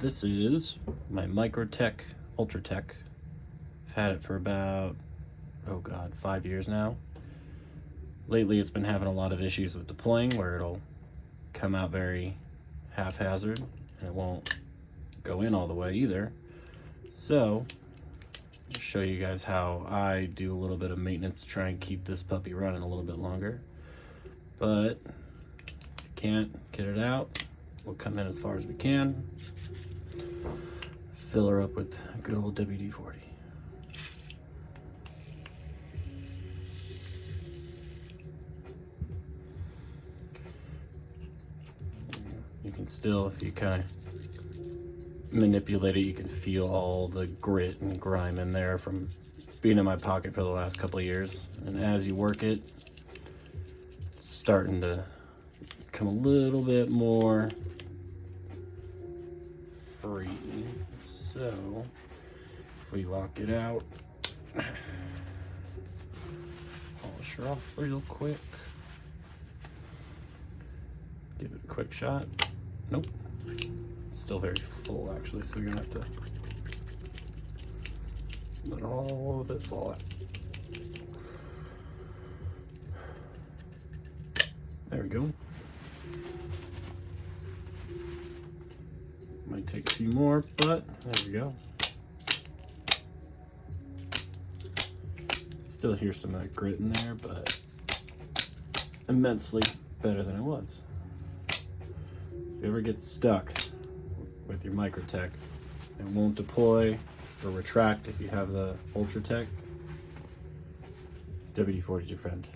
This is my Microtech Ultratech. I've had it for about, 5 years now. Lately it's been having a lot of issues with deploying where it'll come out very haphazard and it won't go in all the way either. So, I'll show you guys how I do a little bit of maintenance to try and keep this puppy running a little bit longer. But if you can't get it out, we'll come in as far as we can. Fill her up with good old WD-40. You can still, if you kind of manipulate it, you can feel all the grit and grime in there from being in my pocket for the last couple of years. And as you work it, it's starting to become a little bit more free. So if we lock it out, polish her off real quick, give it a quick shot. Nope, still very full actually, so you're gonna have to let all of it fall out. There we go. Might take a few more, but there we go. Still hear some of that grit in there, but immensely better than it was. If you ever get stuck with your Microtech, it won't deploy or retract if you have the Ultratech, WD-40 is your friend.